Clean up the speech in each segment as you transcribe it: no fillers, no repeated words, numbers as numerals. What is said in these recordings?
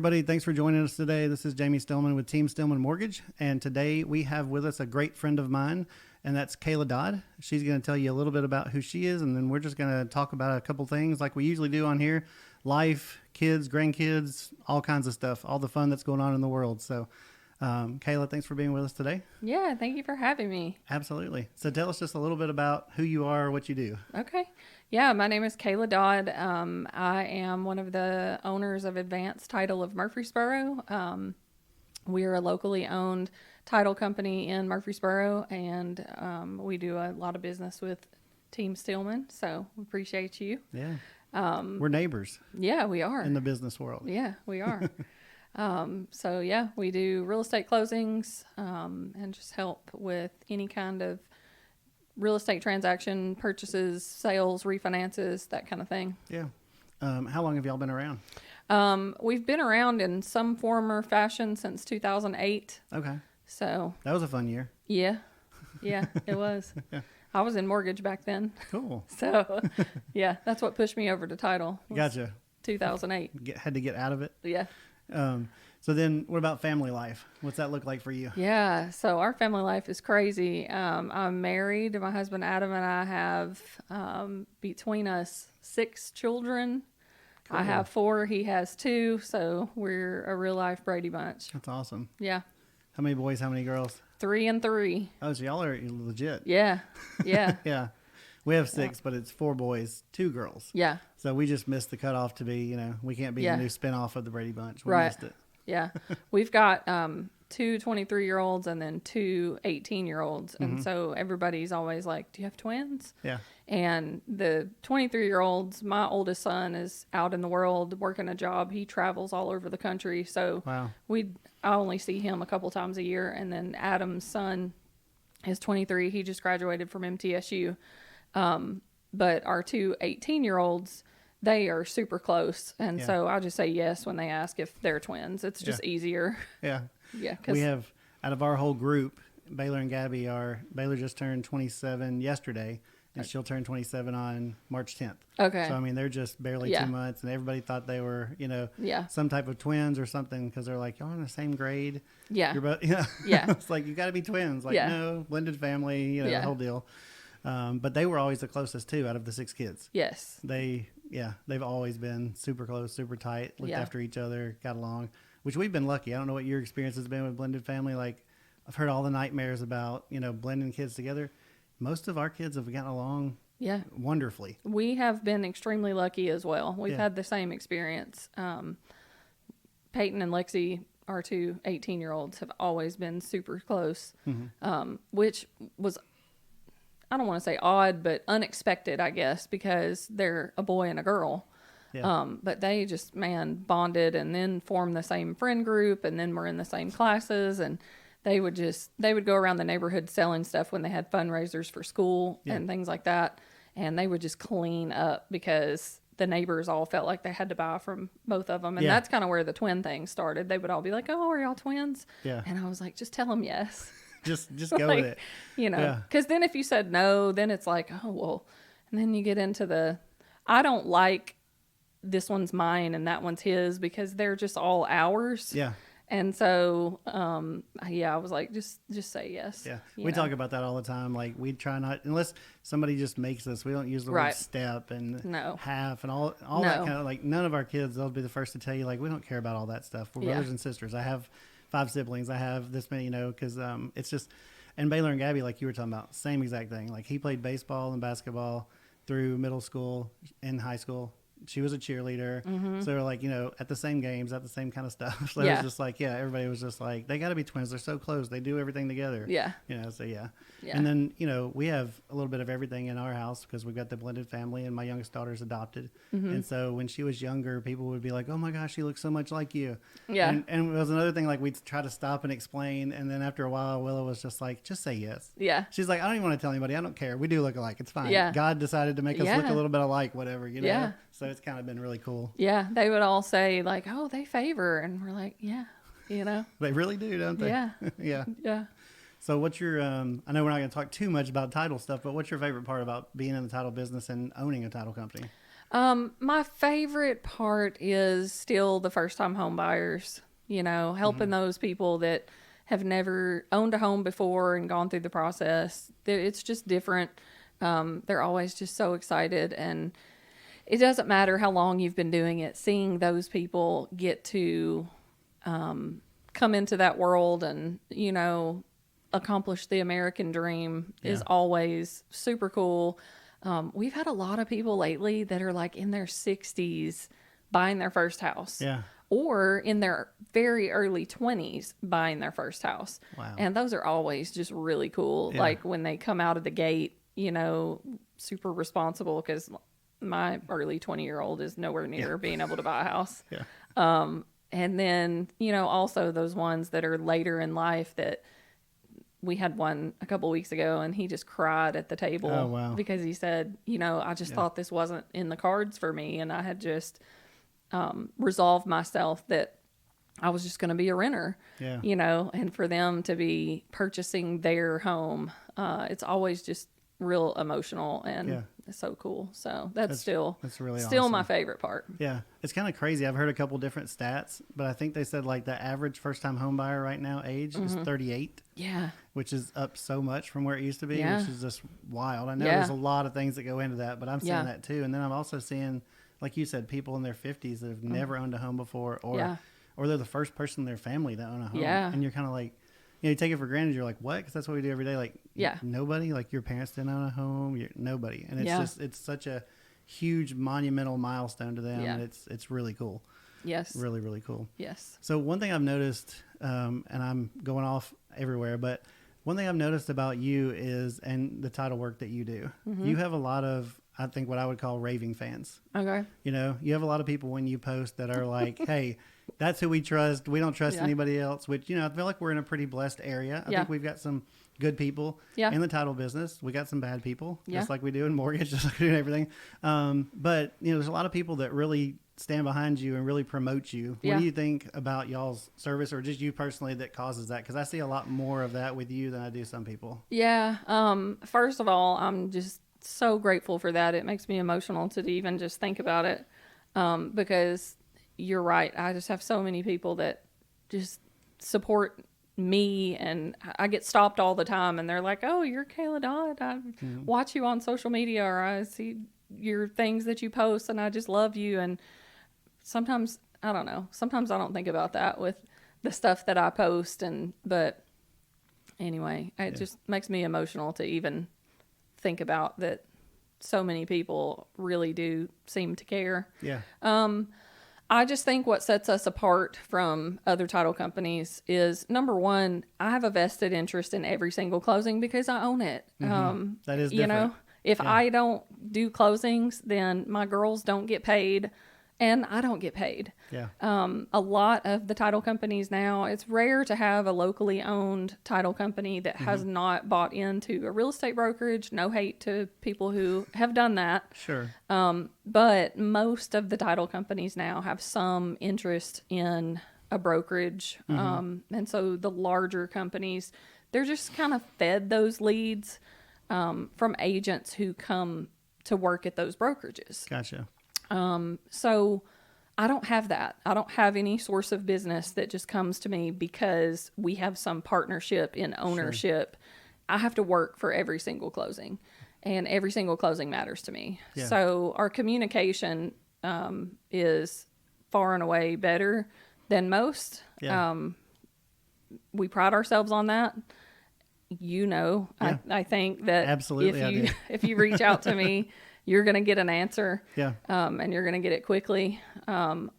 everybody. Thanks for joining us today. This is Jamie Stillman with Team Stillman Mortgage. And today we have with us a great friend of mine, and that's Kayla Dodd. She's going to tell you a little bit about who she is, and then we're just going to talk about a couple things like we usually do on here. Life, kids, grandkids, all kinds of stuff, all the fun that's going on in the world. So, Kayla, thanks for being with us today. Yeah, thank you for having me. Absolutely. So tell us just a little bit about who you are, what you do. Okay. Yeah, my name is Kayla Dodd. I am one of the owners of Advance Title of Murfreesboro. We are a locally owned title company in Murfreesboro, and we do a lot of business with Team Stillman, so we appreciate you. Yeah. We're neighbors. Yeah, we are. In the business world. Yeah, we are. So yeah, we do real estate closings, and just help with any kind of real estate transaction, purchases, sales, refinances, that kind of thing. Yeah. How long have y'all been around? We've been around in some form or fashion since 2008. Okay. So that was a fun year. Yeah, it was. Yeah. I was in mortgage back then. Cool. So yeah, that's what pushed me over to title. Gotcha. 2008. Had to get out of it. Yeah. So then what about family life? What's that look like for you? Yeah. So our family life is crazy. I'm married. My husband, Adam, and I have, between us 6 children. Cool. I have 4. He has 2. So we're a real life Brady bunch. That's awesome. Yeah. How many boys? How many girls? 3 and 3. Oh, so y'all are legit. Yeah. Yeah. Yeah. We have 6, but it's 4 boys, 2 girls. Yeah. So we just missed the cutoff to be, we can't be the new spinoff of the Brady Bunch. We missed it. Yeah. We've got 2 23-year-olds and then 2 18-year-olds. And so everybody's always like, do you have twins? Yeah. And the 23-year-olds, my oldest son is out in the world working a job. He travels all over the country. So wow. I only see him a couple times a year. And then Adam's son is 23. He just graduated from MTSU. But our 2 18-year-olds, they are super close. And so I just say yes when they ask if they're twins. It's just easier. Yeah. Yeah. We have, out of our whole group, Baylor and Gabby Baylor just turned 27 yesterday, and she'll turn 27 on March 10th. Okay. So, they're just barely 2 months, and everybody thought they were, some type of twins or something, because they're like, y'all in the same grade. Yeah. You're both, Yeah. It's like, you got to be twins. Like, no, blended family, the whole deal. But they were always the closest too out of the 6 kids. Yes. They've always been super close, super tight, looked after each other, got along, which we've been lucky. I don't know what your experience has been with blended family. Like, I've heard all the nightmares about, blending kids together. Most of our kids have gotten along wonderfully. We have been extremely lucky as well. We've had the same experience. Peyton and Lexi, our 2 18-year-olds, have always been super close, which was, I don't want to say odd, but unexpected, I guess, because they're a boy and a girl. Yeah. But they just, bonded and then formed the same friend group, and then we're in the same classes, and they would go around the neighborhood selling stuff when they had fundraisers for school and things like that. And they would just clean up because the neighbors all felt like they had to buy from both of them. And that's kind of where the twin thing started. They would all be like, oh, are y'all twins? Yeah. And I was like, just tell them yes. Just go with it. Because then if you said no, then it's like, oh, well, and then you get into I don't like this one's mine and that one's his, because they're just all ours. Yeah. And so, I was like, just say yes. Yeah. We talk about that all the time. Like, we try not, unless somebody just makes us, we don't use the word step and half and all that kind of, like, none of our kids, they'll be the first to tell you, like, we don't care about all that stuff. We're brothers and sisters. I have 5 siblings. I have this many, because it's just, and Baylor and Gabby, like you were talking about, same exact thing. Like, he played baseball and basketball through middle school and high school. She was a cheerleader. So they're like, at the same games, at the same kind of stuff. So it was just like, everybody was just like, they got to be twins. They're so close. They do everything together. Yeah. So yeah. And then, we have a little bit of everything in our house because we've got the blended family, and my youngest daughter's adopted. And so when she was younger, people would be like, oh my gosh, she looks so much like you. Yeah. And it was another thing, like, we'd try to stop and explain. And then after a while, Willow was just like, just say yes. Yeah. She's like, I don't even want to tell anybody. I don't care. We do look alike. It's fine. Yeah. God decided to make us look a little bit alike, whatever, Yeah. So it's kind of been really cool. Yeah. They would all say, like, oh, they favor. And we're like, yeah, They really do, don't they? Yeah. Yeah. Yeah. So what's your, I know we're not going to talk too much about title stuff, but what's your favorite part about being in the title business and owning a title company? My favorite part is still the first time home buyers, helping those people that have never owned a home before and gone through the process. It's just different. They're always just so excited, and it doesn't matter how long you've been doing it. Seeing those people get to come into that world and, accomplish the American dream is always super cool. We've had a lot of people lately that are like in their 60s buying their first house. Yeah. Or in their very early 20s buying their first house. Wow. And those are always just really cool. Yeah. Like when they come out of the gate, super responsible, because my early 20-year-old is nowhere near being able to buy a house. Yeah. And then, also those ones that are later in life that we had one a couple weeks ago, and he just cried at the table. Oh, wow. Because he said, I just thought this wasn't in the cards for me. And I had just resolved myself that I was just going to be a renter, and for them to be purchasing their home, it's always just real emotional, and it's so cool. So that's really awesome. My favorite part. Yeah. It's kind of crazy. I've heard a couple different stats, but I think they said like the average first time home buyer right now age is 38. Yeah. Which is up so much from where it used to be, which is just wild. I know there's a lot of things that go into that, but I'm seeing that too. And then I'm also seeing, like you said, people in their 50s that have never owned a home before, or they're the first person in their family that own a home. Yeah. And you're kind of like, you take it for granted. You're like, what? Because that's what we do every day. Like, nobody, like your parents didn't own a home. Nobody. And it's it's such a huge monumental milestone to them. And it's really cool. Yes. Really, really cool. Yes. So one thing I've noticed, and I'm going off everywhere, but one thing I've noticed about you is, and the title work that you do, you have a lot of, I think, what I would call raving fans. Okay. You have a lot of people when you post that are like, hey, that's who we trust. We don't trust anybody else, which, I feel like we're in a pretty blessed area. I think we've got some good people in the title business. We got some bad people, just like we do in mortgage, just like we do in everything. But, there's a lot of people that really stand behind you and really promote you. What do you think about y'all's service, or just you personally, that causes that? Because I see a lot more of that with you than I do some people. Yeah. First of all, I'm just so grateful for that. It makes me emotional to even just think about it, because you're right. I just have so many people that just support me, and I get stopped all the time, and they're like, oh, you're Kayla Dodd. I watch you on social media, or I see your things that you post, and I just love you. And sometimes, I don't know, sometimes I don't think about that with the stuff that I post, but anyway, it just makes me emotional to even think about that. So many people really do seem to care. Yeah. I just think what sets us apart from other title companies is, number one, I have a vested interest in every single closing because I own it. That is different. If I don't do closings, then my girls don't get paid, and I don't get paid. Yeah. A lot of the title companies now, it's rare to have a locally owned title company that has not bought into a real estate brokerage. No hate to people who have done that. Sure. But most of the title companies now have some interest in a brokerage. And so the larger companies, they're just kind of fed those leads from agents who come to work at those brokerages. Gotcha. So I don't have that. I don't have any source of business that just comes to me because we have some partnership in ownership. Sure. I have to work for every single closing, and every single closing matters to me. Yeah. So our communication, is far and away better than most. Yeah. We pride ourselves on that. I think that absolutely if you reach out to me, you're going to get an answer. Yeah. And you're going to get it quickly.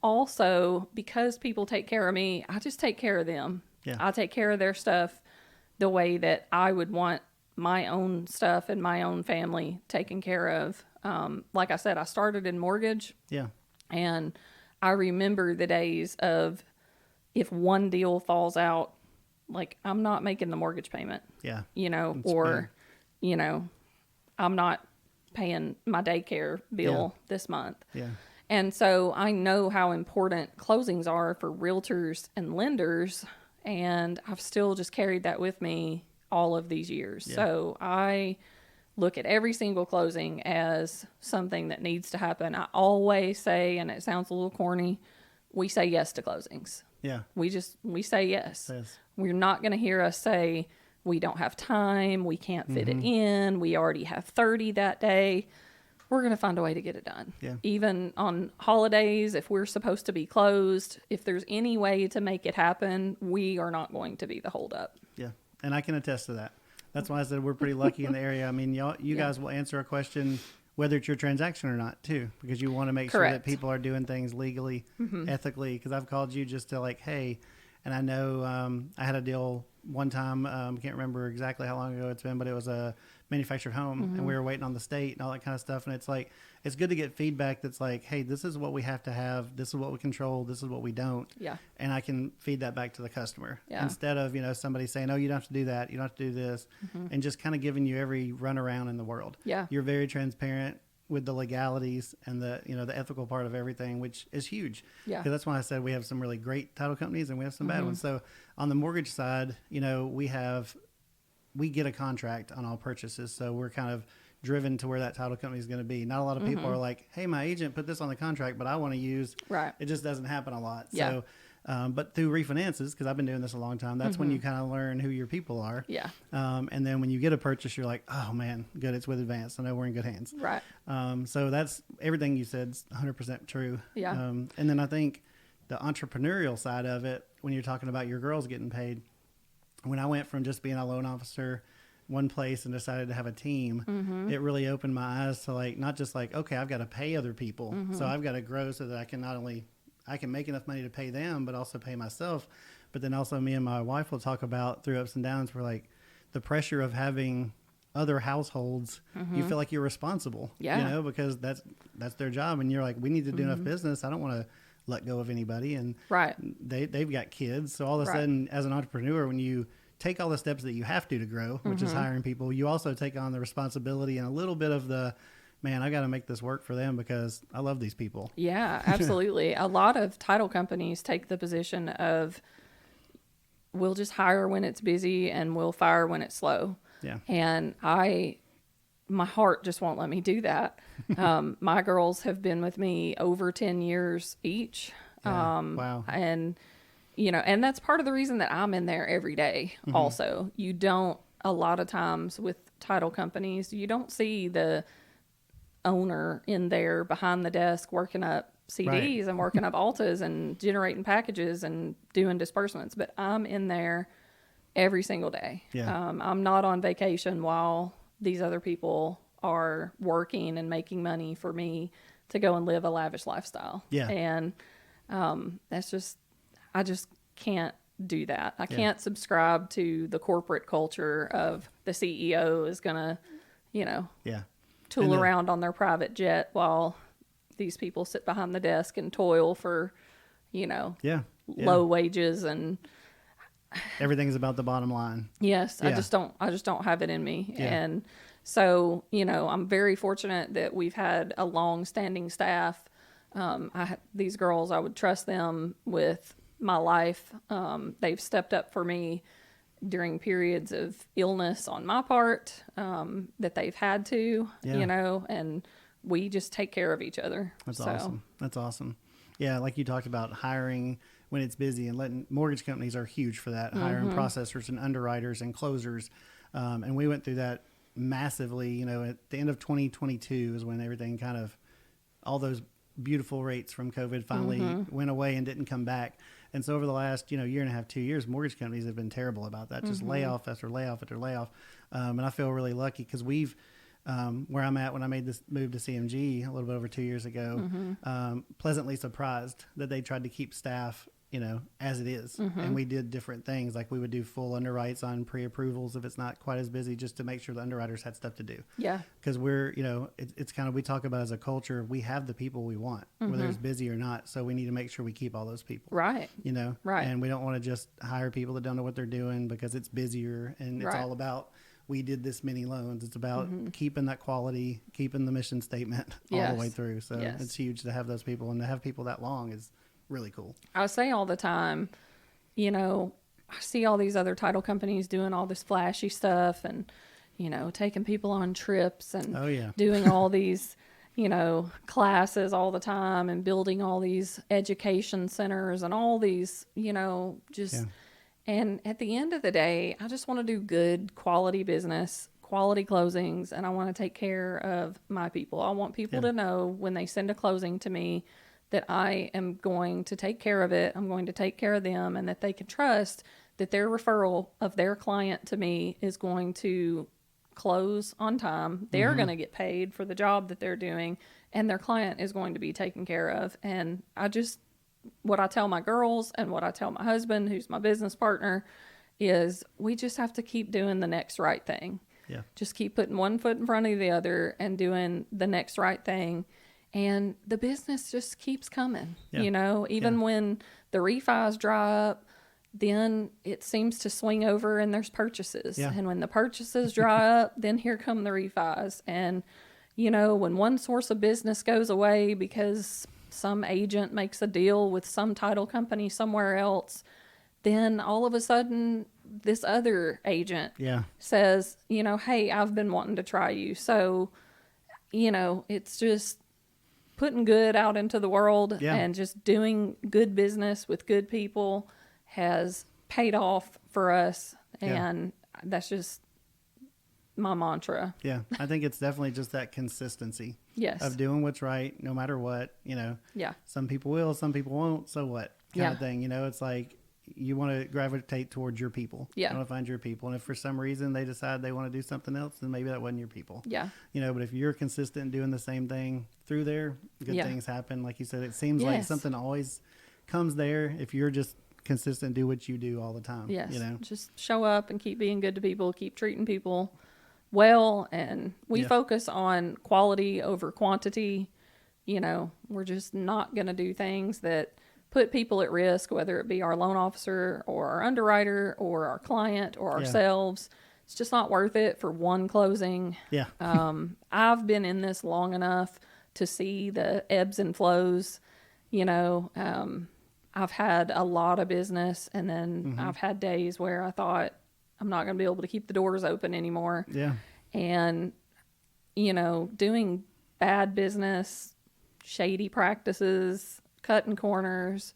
Also, because people take care of me, I just take care of them. Yeah. I take care of their stuff the way that I would want my own stuff and my own family taken care of. Like I said, I started in mortgage. Yeah. And I remember the days of, if one deal falls out, like, I'm not making the mortgage payment. Yeah. I'm not paying my daycare bill this month. Yeah. And so I know how important closings are for realtors and lenders, and I've still just carried that with me all of these years. Yeah. So I look at every single closing as something that needs to happen. I always say, and it sounds a little corny, we say yes to closings. Yeah. We say yes. We're not going to hear us say we don't have time, we can't fit it in, we already have 30 that day. We're going to find a way to get it done. Yeah. Even on holidays, if we're supposed to be closed, if there's any way to make it happen, we are not going to be the holdup. Yeah. And I can attest to that. That's why I said we're pretty lucky in the area. I mean, you guys will answer a question whether it's your transaction or not, too, because you want to make sure that people are doing things legally, ethically. Because I've called you just to like, hey, and I know I had a deal one time, can't remember exactly how long ago it's been, but it was a manufactured home and we were waiting on the state and all that kind of stuff. And it's like, it's good to get feedback that's like, hey, this is what we have to have. This is what we control. This is what we don't. Yeah. And I can feed that back to the customer instead of, somebody saying, oh, you don't have to do that. You don't have to do this. And just kind of giving you every runaround in the world. Yeah. You're very transparent with the legalities and the, the ethical part of everything, which is huge. Yeah. Because that's why I said we have some really great title companies and we have some bad ones. So on the mortgage side, we get a contract on all purchases. So we're kind of driven to where that title company is going to be. Not a lot of people are like, hey, my agent put this on the contract, but I want to use, it just doesn't happen a lot. Yeah. So, but through refinances, because I've been doing this a long time, that's when you kind of learn who your people are. Yeah. And then when you get a purchase, you're like, oh man, good. It's with Advance. I know we're in good hands. Right. So that's everything you said is 100% true. Yeah. And then I think the entrepreneurial side of it, when you're talking about your girls getting paid, when I went from just being a loan officer one place and decided to have a team, it really opened my eyes to like, not just like, okay, I've got to pay other people. So I've got to grow so that I can not only, I can make enough money to pay them, but also pay myself. But then also me and my wife will talk about through ups and downs, we're like the pressure of having other households, you feel like you're responsible, because that's their job. And you're like, we need to do enough business. I don't want to let go of anybody. And they've got kids. So all of a sudden, as an entrepreneur, when you take all the steps that you have to grow, which is hiring people, you also take on the responsibility and a little bit of the, man, I got to make this work for them because I love these people. Yeah, absolutely. A lot of title companies take the position of, we'll just hire when it's busy and we'll fire when it's slow. Yeah. And my heart just won't let me do that. My girls have been with me over 10 years each. Wow. And, and that's part of the reason that I'm in there every day. Also, you don't, a lot of times with title companies, you don't see the owner in there behind the desk working up CDs and working up Altas and generating packages and doing disbursements. But I'm in there every single day. Yeah. I'm not on vacation while these other people are working and making money for me to go and live a lavish lifestyle. Yeah. And that's just, I just can't do that. I can't subscribe to the corporate culture of the CEO is going to, tool around on their private jet while these people sit behind the desk and toil for, low wages and everything's about the bottom line. Yes. Yeah. I just don't have it in me. Yeah. And so, I'm very fortunate that we've had a long-standing staff. These girls, I would trust them with my life. They've stepped up for me during periods of illness on my part, that they've had to, and we just take care of each other. That's awesome. That's awesome. Yeah. Like you talked about hiring when it's busy and letting mortgage companies are huge for that, hiring processors and underwriters and closers. And we went through that massively, at the end of 2022 is when everything kind of, all those beautiful rates from COVID finally went away and didn't come back. And so over the last, year and a half, 2 years, mortgage companies have been terrible about that, just layoff after layoff after layoff. And I feel really lucky because we've, where I'm at when I made this move to CMG a little bit over 2 years ago, pleasantly surprised that they tried to keep staff, as it is. And we did different things. Like we would do full underwrites on pre-approvals if it's not quite as busy, just to make sure the underwriters had stuff to do. Yeah. Because we're, it's kind of, we talk about as a culture, we have the people we want, whether it's busy or not. So we need to make sure we keep all those people. Right. Right. And we don't want to just hire people that don't know what they're doing because it's busier and it's all about, we did this many loans. It's about keeping that quality, keeping the mission statement all the way through. So it's huge to have those people, and to have people that long is really cool. I say all the time, I see all these other title companies doing all this flashy stuff and, taking people on trips and oh, yeah. doing all these, classes all the time and building all these education centers and all these, and at the end of the day, I just want to do good quality business, quality closings, and I want to take care of my people. I want people to know when they send a closing to me that I am going to take care of it. I'm going to take care of them, and that they can trust that their referral of their client to me is going to close on time. They're going to get paid for the job that they're doing, and their client is going to be taken care of. And what I tell my girls and what I tell my husband, who's my business partner, is we just have to keep doing the next right thing. Yeah. Just keep putting one foot in front of the other and doing the next right thing. And the business just keeps coming, even when the refis dry up, then it seems to swing over and there's purchases. Yeah. And when the purchases dry up, then here come the refis. And, when one source of business goes away because some agent makes a deal with some title company somewhere else, then all of a sudden this other agent says, hey, I've been wanting to try you. So, it's just putting good out into the world and just doing good business with good people has paid off for us. And that's just my mantra. Yeah. I think it's definitely just that consistency of doing what's right, no matter what, some people will, some people won't. So what kind of thing, it's like, you want to gravitate towards your people. Yeah. You want to find your people. And if for some reason they decide they want to do something else, then maybe that wasn't your people. Yeah. But if you're consistent doing the same thing through there, good things happen. Like you said, it seems like something always comes there if you're just consistent, do what you do all the time. Yes. Just show up and keep being good to people, keep treating people well. And we focus on quality over quantity. We're just not going to do things that put people at risk, whether it be our loan officer or our underwriter or our client or ourselves. It's just not worth it for one closing. Yeah. I've been in this long enough to see the ebbs and flows. I've had a lot of business, and then I've had days where I thought I'm not going to be able to keep the doors open anymore. Yeah. And, doing bad business, shady practices, cutting corners,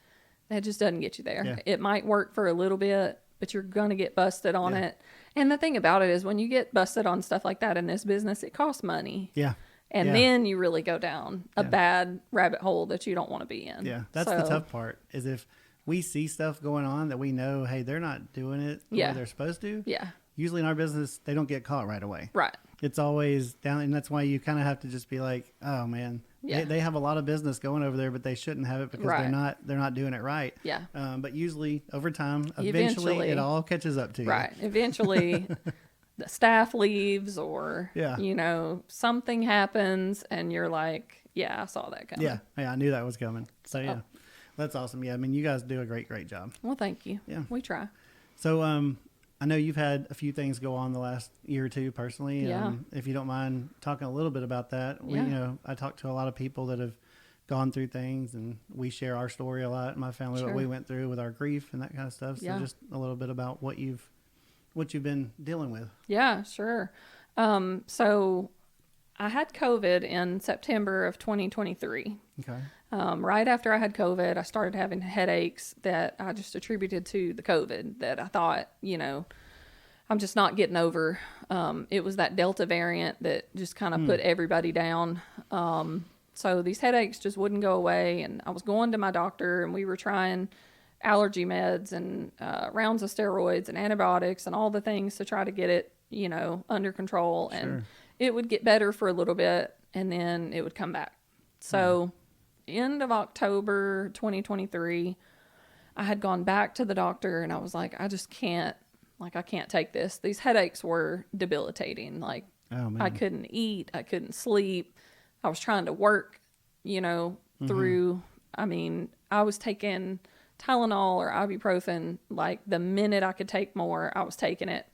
that just doesn't get you there. Yeah. It might work for a little bit, but you're going to get busted on it. And the thing about it is when you get busted on stuff like that in this business, it costs money. Yeah. And then you really go down a bad rabbit hole that you don't want to be in. Yeah. That's the tough part, is if we see stuff going on that we know, hey, they're not doing it the way they're supposed to. Yeah. Usually in our business, they don't get caught right away. Right. It's always down. And that's why you kind of have to just be like, oh man, they have a lot of business going over there, but they shouldn't have it because they're not doing it right. Yeah. But usually over time, eventually it all catches up to you. Right. Eventually the staff leaves or, something happens and you're like, yeah, I saw that coming. Yeah. I knew that was coming. So yeah, that's awesome. Yeah. I mean, you guys do a great job. Well, thank you. Yeah. We try. So, I know you've had a few things go on the last year or two personally. Yeah. If you don't mind talking a little bit about that. I talked to a lot of people that have gone through things, and we share our story a lot in my family, what we went through with our grief and that kind of stuff. So just a little bit about what you've been dealing with. Yeah, sure. So I had COVID in September of 2023. Okay. Right after I had COVID, I started having headaches that I just attributed to the COVID, that I thought, I'm just not getting over. It was that Delta variant that just kind of put everybody down. So these headaches just wouldn't go away. And I was going to my doctor, and we were trying allergy meds and rounds of steroids and antibiotics and all the things to try to get it, under control. Sure. And it would get better for a little bit, and then it would come back. So end of October 2023, I had gone back to the doctor, and I was like, I just can't, I can't take this. These headaches were debilitating. I couldn't eat. I couldn't sleep. I was trying to work, through, I was taking Tylenol or ibuprofen. The minute I could take more, I was taking it.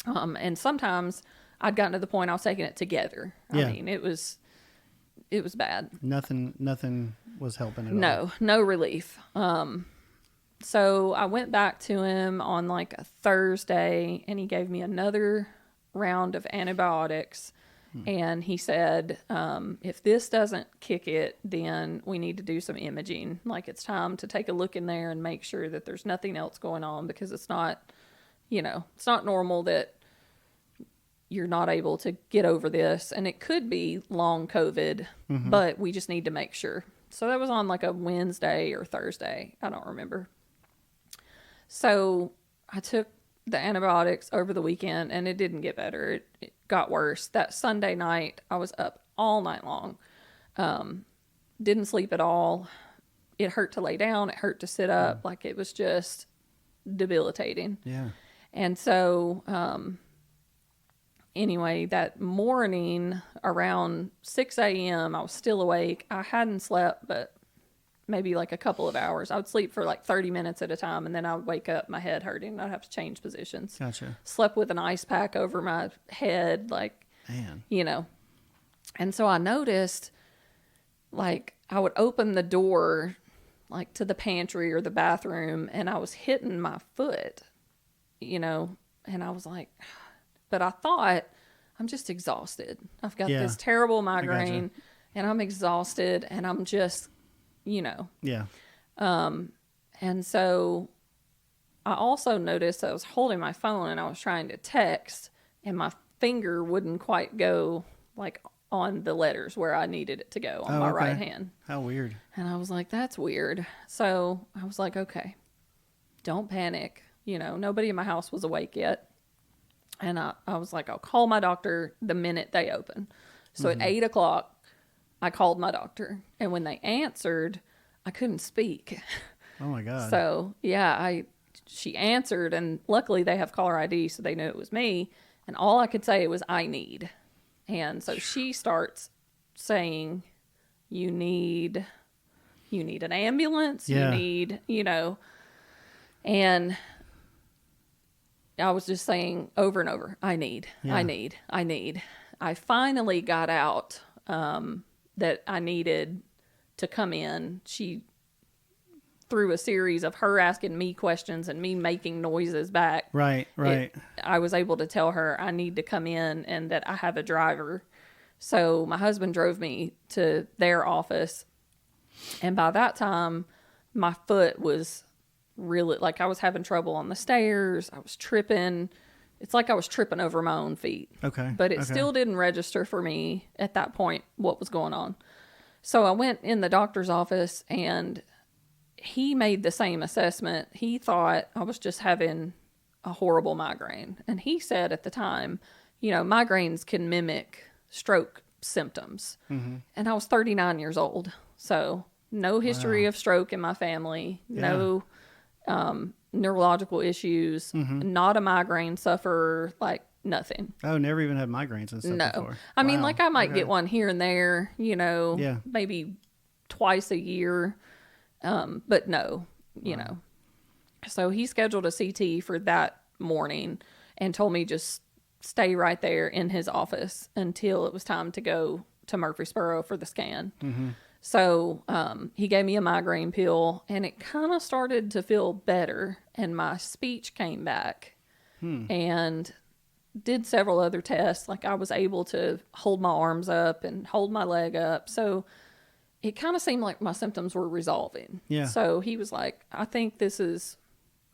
And sometimes I'd gotten to the point I was taking it together. Yeah. It was bad. Nothing was helping at all. No relief. So I went back to him on a Thursday, and he gave me another round of antibiotics. And he said, if this doesn't kick it, then we need to do some imaging. Like, it's time to take a look in there and make sure that there's nothing else going on, because it's not, it's not normal that you're not able to get over this. And it could be long COVID, but we just need to make sure. So that was on like a Wednesday or Thursday. I don't remember. So I took the antibiotics over the weekend, and it didn't get better. It got worse. That Sunday night, I was up all night long. Didn't sleep at all. It hurt to lay down. It hurt to sit up. Like, it was just debilitating. Yeah. And so, anyway, that morning around 6 a.m., I was still awake. I hadn't slept, but maybe like a couple of hours. I would sleep for like 30 minutes at a time, and then I would wake up, my head hurting, and I'd have to change positions. Gotcha. Slept with an ice pack over my head, like, man, And so I noticed, like, I would open the door, like, to the pantry or the bathroom, and I was hitting my foot, and I was like, but I thought, I'm just exhausted. I've got this terrible migraine, and I'm exhausted, and I'm just, Yeah. And so I also noticed I was holding my phone, and I was trying to text, and my finger wouldn't quite go, like, on the letters where I needed it to go on my right hand. How weird. And I was like, that's weird. So I was like, okay, don't panic. Nobody in my house was awake yet. And I was like, I'll call my doctor the minute they open. So at 8 o'clock, I called my doctor. And when they answered, I couldn't speak. Oh, my God. So, she answered, and luckily they have caller ID, so they knew it was me. And all I could say was, I need. And so she starts saying, you need an ambulance. Yeah. You need, and I was just saying over and over, I need. I finally got out that I needed to come in. She, through a series of her asking me questions and me making noises back. Right. I was able to tell her I need to come in and that I have a driver. So my husband drove me to their office. And by that time, my foot was really, like, I was having trouble on the stairs. I was tripping. It's like I was tripping over my own feet. Okay. But it still didn't register for me at that point what was going on. So I went in the doctor's office, and he made the same assessment. He thought I was just having a horrible migraine. And he said at the time, migraines can mimic stroke symptoms. Mm-hmm. And I was 39 years old. So no history of stroke in my family, no neurological issues, not a migraine sufferer, like nothing. Oh, never even had migraines and stuff before. I mean, like, I might get one here and there, maybe twice a year. But no, know. So he scheduled a CT for that morning and told me just stay right there in his office until it was time to go to Murfreesboro for the scan. Mm-hmm. So he gave me a migraine pill, and it kind of started to feel better, and my speech came back. And did several other tests. Like, I was able to hold my arms up and hold my leg up. So it kind of seemed like my symptoms were resolving. Yeah. So he was like, I think this is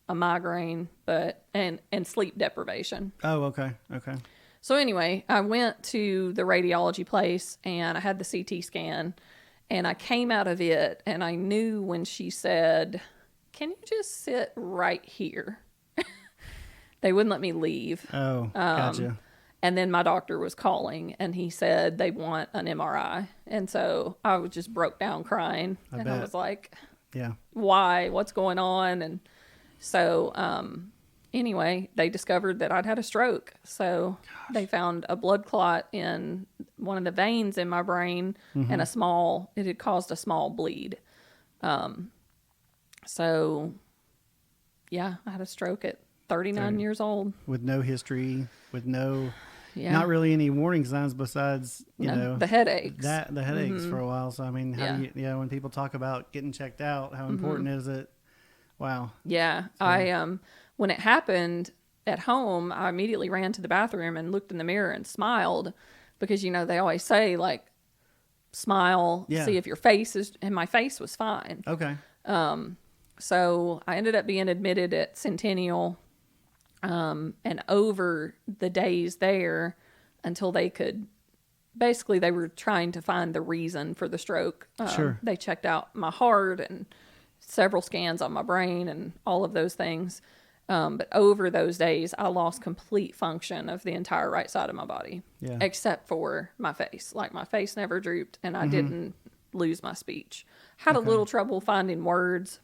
a migraine, but and sleep deprivation. Oh, okay. So anyway, I went to the radiology place, and I had the CT scan, and I came out of it, and I knew when she said, can you just sit right here? They wouldn't let me leave. Oh, gotcha. And then my doctor was calling, and he said they want an MRI. And so I just broke down crying. I was like, why? What's going on? And so anyway, they discovered that I'd had a stroke. So they found a blood clot in one of the veins in my brain, and it had caused a small bleed. So I had a stroke at 39 years old. With no history, with no, not really any warning signs besides, the headaches. The headaches for a while. So, I mean, how do you, when people talk about getting checked out, how important is it? Wow. Yeah. So. When it happened, at home, I immediately ran to the bathroom and looked in the mirror and smiled because, they always say, like, smile, see if your face is, and my face was fine. Okay. So I ended up being admitted at Centennial, and over the days there until they could, basically they were trying to find the reason for the stroke. Sure. They checked out my heart and several scans on my brain and all of those things. But over those days, I lost complete function of the entire right side of my body, except for my face. Like, my face never drooped, and I didn't lose my speech. Had a little trouble finding words.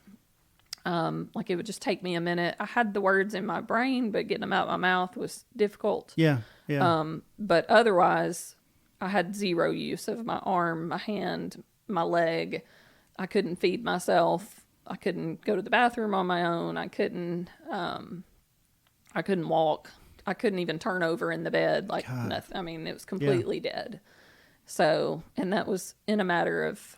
Like, it would just take me a minute. I had the words in my brain, but getting them out of my mouth was difficult. Yeah. But otherwise, I had zero use of my arm, my hand, my leg. I couldn't feed myself. I couldn't go to the bathroom on my own. I couldn't walk. I couldn't even turn over in the bed. Like, nothing. I mean, it was completely dead. So, and that was in a matter of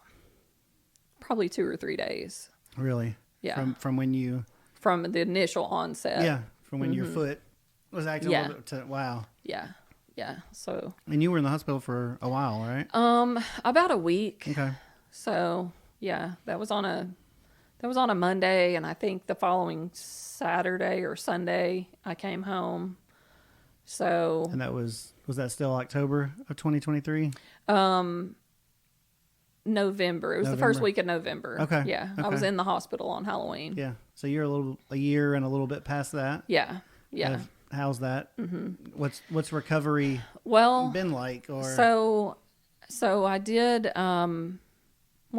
probably 2 or 3 days. Really? Yeah. From when you... From the initial onset. Yeah. From when your foot was acting a little bit wow. Yeah. Yeah. So. And you were in the hospital for a while, right? About a week. Okay. So, yeah, that was on a Monday, and I think the following Saturday or Sunday I came home. So. And that was that still October of 2023? November. It was the first week of November. Okay. Yeah. Okay. I was in the hospital on Halloween. Yeah. So you're a year and a little bit past that. Yeah. Yeah. How's that? Mm-hmm. What's recovery been like? Or so I did. When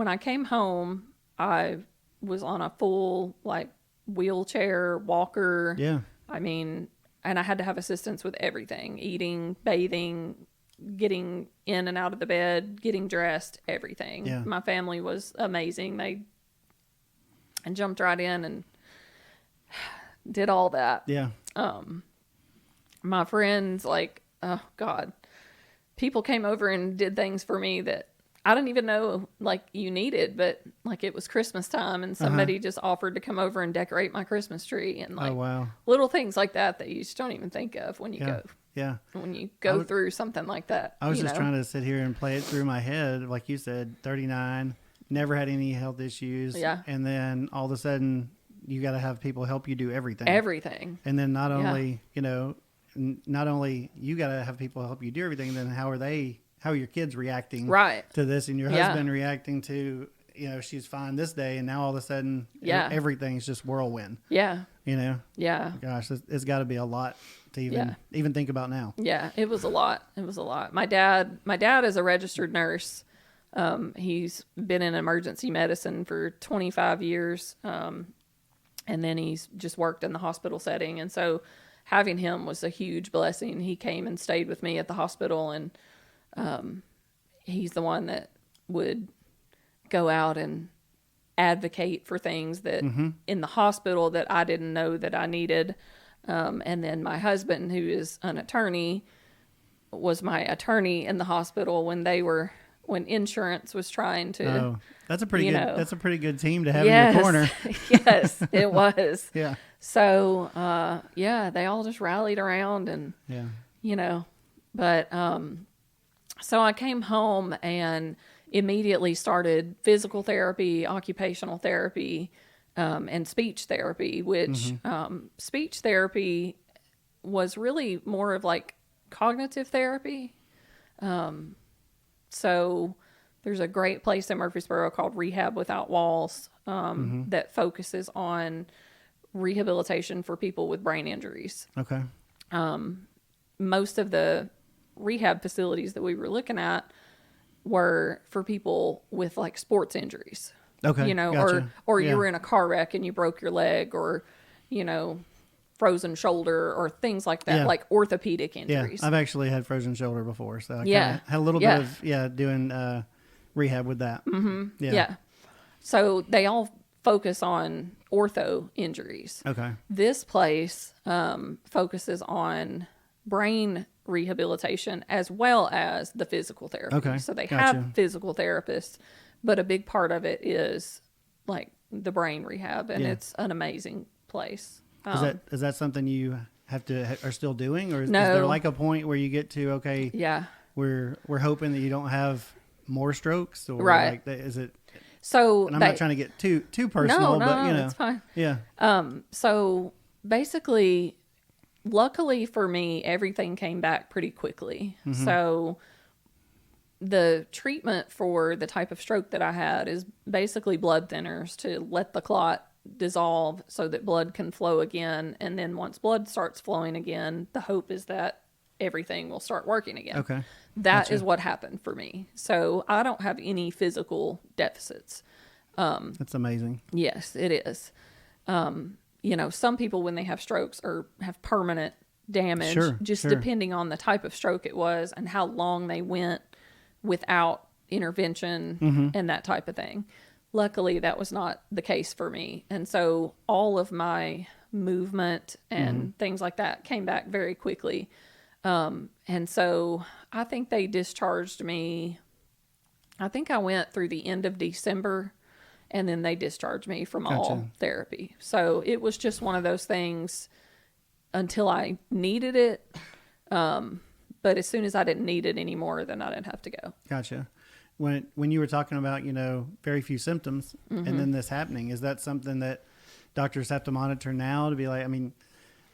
I came home, I was on a full like wheelchair walker. Yeah. I mean, and I had to have assistance with everything: eating, bathing, getting in and out of the bed, getting dressed, everything. Yeah. My family was amazing. They jumped right in and did all that. Yeah. My friends, like, oh God, people came over and did things for me that I didn't even know like you needed, but like it was Christmas time and somebody just offered to come over and decorate my Christmas tree and like little things like that you just don't even think of when you go. Yeah. When you go through something like that. I was just trying to sit here and play it through my head. Like you said, 39, never had any health issues. Yeah. And then all of a sudden you got to have people help you do everything. Everything. And then not only you got to have people help you do everything, then how are your kids reacting to this, and your husband reacting to, she's fine this day, and now all of a sudden everything's just whirlwind. Yeah. Yeah. Gosh, it's got to be a lot to even think about now. Yeah, it was a lot. My dad is a registered nurse. He's been in emergency medicine for 25 years. And then he's just worked in the hospital setting. And so having him was a huge blessing. He came and stayed with me at the hospital, and he's the one that would go out and advocate for things that in the hospital that I didn't know that I needed. And then my husband, who is an attorney, was my attorney in the hospital when insurance was trying to. Oh, that's a pretty good team to have in your corner. Yes, it was. Yeah. So, they all just rallied around and, but, so I came home and immediately started physical therapy, occupational therapy, and speech therapy, which, speech therapy was really more of like cognitive therapy. So there's a great place in Murfreesboro called Rehab Without Walls, that focuses on rehabilitation for people with brain injuries. Okay. Most of the rehab facilities that we were looking at were for people with like sports injuries. Okay. Gotcha. or you were in a car wreck and you broke your leg, or, frozen shoulder or things like that, like orthopedic injuries. Yeah, I've actually had frozen shoulder before, so I had a little bit of doing rehab with that. Mm-hmm. Yeah. So they all focus on ortho injuries. Okay. This place focuses on brain rehabilitation as well as the physical therapy. Okay. So they have physical therapists, but a big part of it is like the brain rehab, and it's an amazing place. Is that something you are still doing, or is No. there like a point where you get to, okay, yeah, we're hoping that you don't have more strokes, or right. like that, is it? So and I'm not trying to get too personal, but it's fine. Yeah. So basically, luckily for me, everything came back pretty quickly. Mm-hmm. So the treatment for the type of stroke that I had is basically blood thinners to let the clot dissolve so that blood can flow again. And then once blood starts flowing again, the hope is that everything will start working again. Okay. That is what happened for me. So I don't have any physical deficits. That's amazing. Yes, it is. Some people when they have strokes or have permanent damage, just depending on the type of stroke it was and how long they went without intervention and that type of thing. Luckily, that was not the case for me. And so all of my movement and things like that came back very quickly. And so I think they discharged me. I think I went through the end of December, and then they discharged me from all therapy. So it was just one of those things until I needed it. But as soon as I didn't need it anymore, then I didn't have to go. Gotcha. When you were talking about, very few symptoms and then this happening, is that something that doctors have to monitor now to be like, I mean,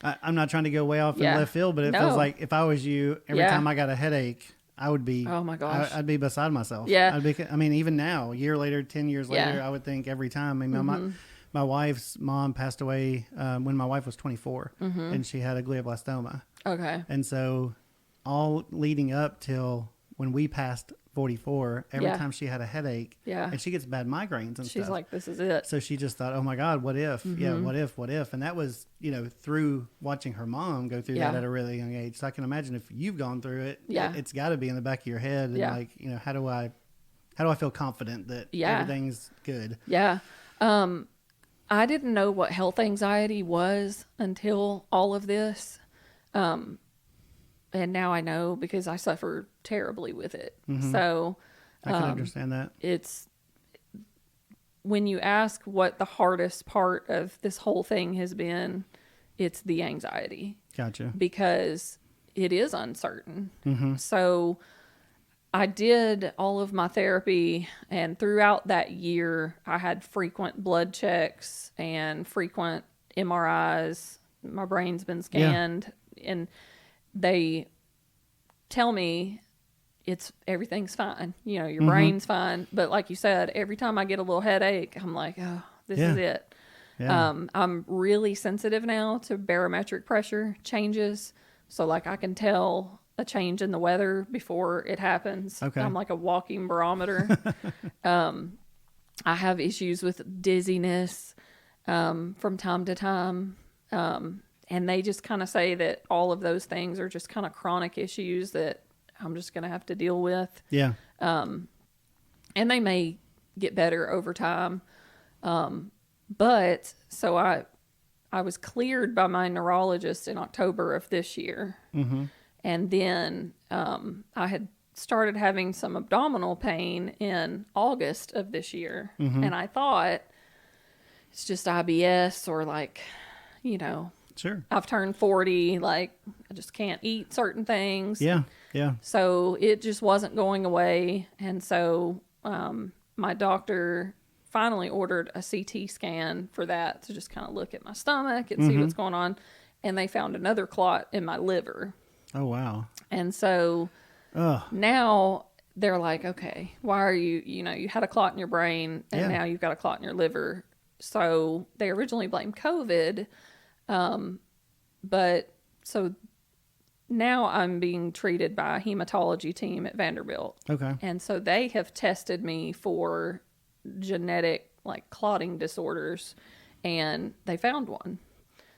I'm not trying to go way off in left field, but it feels like if I was you, every time I got a headache, I would be, oh my gosh, I'd be beside myself. Yeah. Even now, a year later, 10 years later, I would think every time. I mean, my wife's mom passed away when my wife was 24 and she had a glioblastoma. Okay. And so all leading up till when we passed 44, every time she had a headache, and she gets bad migraines and stuff. She's like, this is it. So she just thought, oh my God, what if? Yeah, what if? And that was, through watching her mom go through that at a really young age. So I can imagine if you've gone through it, it's got to be in the back of your head. And like, how do I feel confident that everything's good? Yeah. I didn't know what health anxiety was until all of this. And now I know because I suffer terribly with it. So I can understand that. It's when you ask what the hardest part of this whole thing has been, it's the anxiety. Gotcha. Because it is uncertain. So I did all of my therapy, and throughout that year, I had frequent blood checks and frequent MRIs. My brain's been scanned, and they tell me everything's fine. Your brain's fine. But like you said, every time I get a little headache, I'm like, oh, this is it. Yeah. I'm really sensitive now to barometric pressure changes. So like I can tell a change in the weather before it happens. Okay. I'm like a walking barometer. I have issues with dizziness from time to time. And they just kind of say that all of those things are just kind of chronic issues that I'm just going to have to deal with. Yeah. And they may get better over time. But so I was cleared by my neurologist in October of this year. And then I had started having some abdominal pain in August of this year. And I thought it's just IBS or like, Sure. I've turned 40, like I just can't eat certain things. Yeah. Yeah. So it just wasn't going away. And so my doctor finally ordered a CT scan for that to just kind of look at my stomach and see what's going on. And they found another clot in my liver. Oh, wow. And so now they're like, okay, why are you had a clot in your brain and now you've got a clot in your liver. So they originally blamed COVID. But so now I'm being treated by a hematology team at Vanderbilt. Okay. And so they have tested me for genetic like clotting disorders and they found one.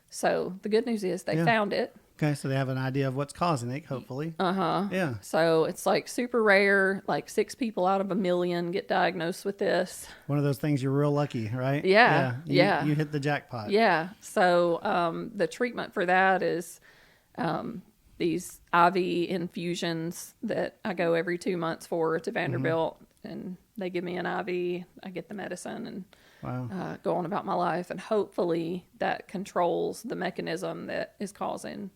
So the good news is they found it. Okay. So they have an idea of what's causing it, hopefully. Yeah. So it's like super rare, like 6 people out of 1 million get diagnosed with this. One of those things you're real lucky, right? Yeah. You hit the jackpot. Yeah. So, the treatment for that is, the these IV infusions that I go every 2 months for to Vanderbilt, and they give me an IV. I get the medicine and go on about my life, and hopefully that controls the mechanism that is causing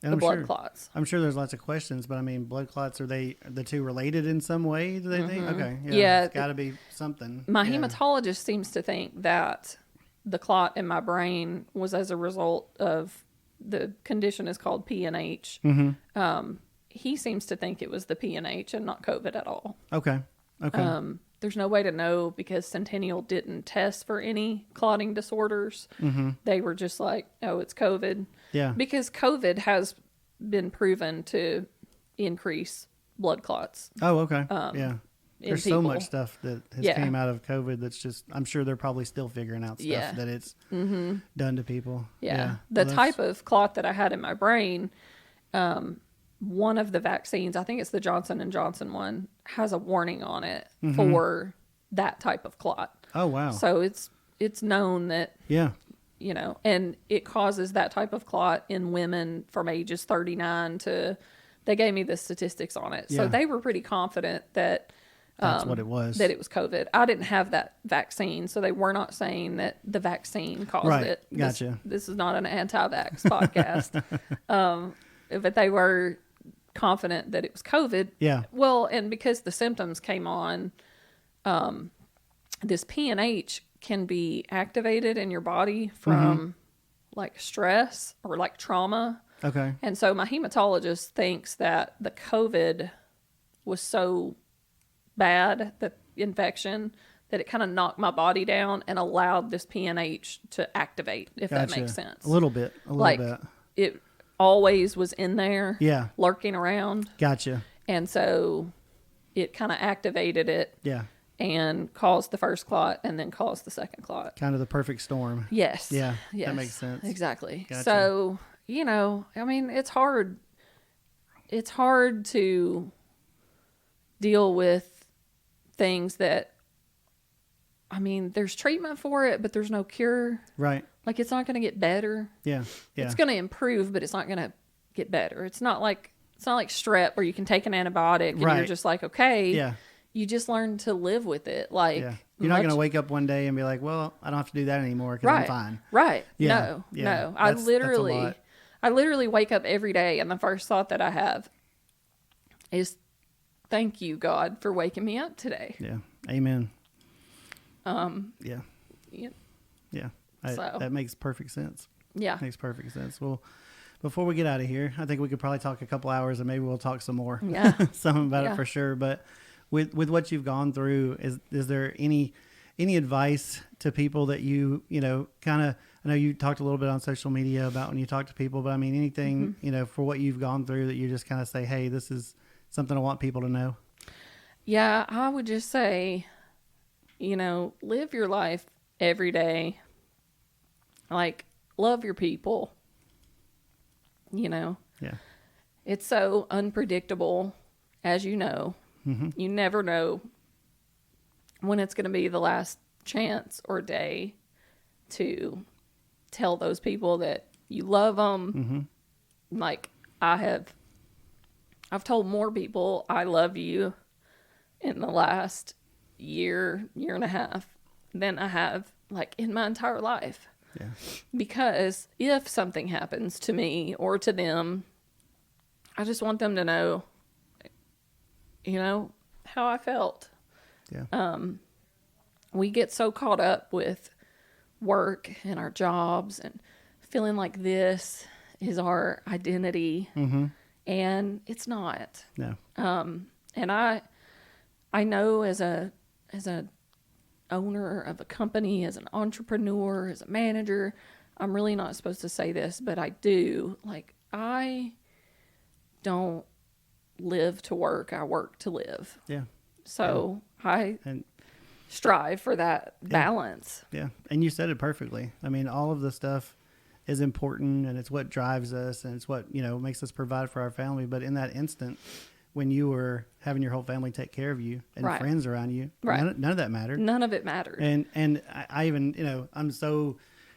the blood clots. I'm sure there's lots of questions, but I mean, blood clots, are the two related in some way? Do they think? Okay, it's got to be something. My hematologist seems to think that the clot in my brain was as a result of the condition is called PNH. He seems to think it was the PNH and not COVID at all. Okay. There's no way to know because Centennial didn't test for any clotting disorders. They were just like, oh, it's COVID. Yeah. Because COVID has been proven to increase blood clots. Oh, okay. There's so much stuff that has came out of COVID that's just, I'm sure they're probably still figuring out stuff that it's done to people. Yeah. The type of clot that I had in my brain, one of the vaccines, I think it's the Johnson & Johnson one, has a warning on it for that type of clot. Oh, wow. So it's known that, you know, and it causes that type of clot in women from ages 39 to, they gave me the statistics on it. So they were pretty confident that that's what it was. That it was COVID. I didn't have that vaccine, so they were not saying that the vaccine caused it. Gotcha. This is not an anti-vax podcast. But they were confident that it was COVID. Yeah. Well, and because the symptoms came on, this PNH can be activated in your body from like stress or like trauma. Okay. And so my hematologist thinks that the COVID was so bad, the infection, that it kind of knocked my body down and allowed this PNH to activate, if that makes sense. A little bit. It always was in there, lurking around. Gotcha. And so it kind of activated it. Yeah. And caused the first clot and then caused the second clot. Kind of the perfect storm. Yes. Yeah. Yes. That makes sense. Exactly. Gotcha. So, you know, I mean, it's hard. It's hard to deal with things that, I mean, there's treatment for it, but there's no cure. Right. Like, it's not going to get better. Yeah. It's going to improve, but it's not going to get better. It's not like strep where you can take an antibiotic and you're just like, okay. Yeah. You just learn to live with it. Like, you're not going to wake up one day and be like, well, I don't have to do that anymore because I'm fine. Right. Yeah. No. I literally wake up every day and the first thought that I have is, thank you, God, for waking me up today. Yeah. Amen. Yeah. That makes perfect sense. Yeah. Makes perfect sense. Well, before we get out of here, I think we could probably talk a couple hours and maybe we'll talk some more. Yeah. Something about it for sure. But with what you've gone through, is there any advice to people that you know, kind of, I know you talked a little bit on social media about when you talk to people, but I mean, anything, you know, for what you've gone through that you just kind of say, hey, this is something I want people to know? Yeah, I would just say, you know, live your life every day. Like, love your people, you know? Yeah. It's so unpredictable, as you know. You never know when it's going to be the last chance or day to tell those people that you love them. Like, I've told more people I love you in the last year and a half than I have, like, in my entire life. Yeah. Because if something happens to me or to them, I just want them to know, you know, how I felt. Yeah. We get so caught up with work and our jobs and feeling like this is our identity. And it's not. No. And I know as a owner of a company, as an entrepreneur, as a manager, I'm really not supposed to say this, but I do. Like, I don't live to work. I work to live. Yeah. So I strive for that balance. Yeah. And you said it perfectly. I mean, all of the stuff is important and it's what drives us and it's what, you know, makes us provide for our family. But in that instant, when you were having your whole family take care of you and friends around you, none of that mattered. None of it mattered. And I even, you know, I'm so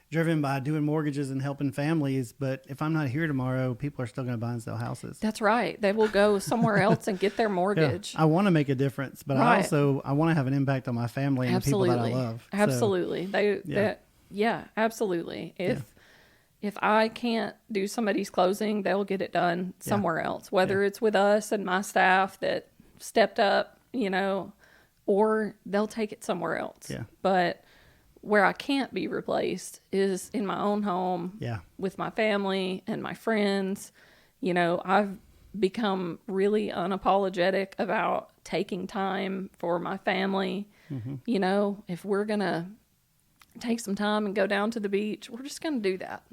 driven by doing mortgages and helping families. But if I'm not here tomorrow, people are still going to buy and sell houses. That's right. They will go somewhere else and get their mortgage. I want to make a difference, but I want to have an impact on my family and the people that I love. Absolutely. Absolutely. If I can't do somebody's closing, they'll get it done somewhere else, whether it's with us and my staff that stepped up, or they'll take it somewhere else. Yeah. But where I can't be replaced is in my own home with my family and my friends. I've become really unapologetic about taking time for my family. Mm-hmm. If we're going to take some time and go down to the beach, we're just going to do that.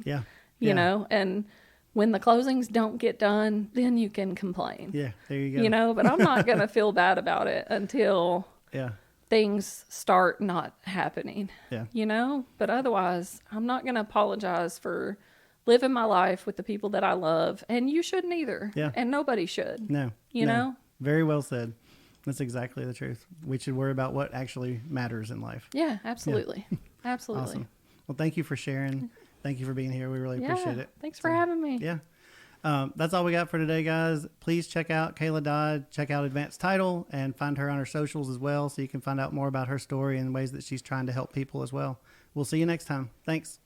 And when the closings don't get done, then you can complain. Yeah, there you go. But I'm not going to feel bad about it until things start not happening. But otherwise, I'm not going to apologize for living my life with the people that I love, and you shouldn't either. And nobody should. No. You know? Very well said. That's exactly the truth. We should worry about what actually matters in life. Yeah, absolutely. Absolutely. Awesome. Well, thank you for sharing. Thank you for being here. We really appreciate it. Thanks for having me. Yeah. That's all we got for today, guys. Please check out Kayla Dodd, check out Advance Title, and find her on her socials as well so you can find out more about her story and ways that she's trying to help people as well. We'll see you next time. Thanks.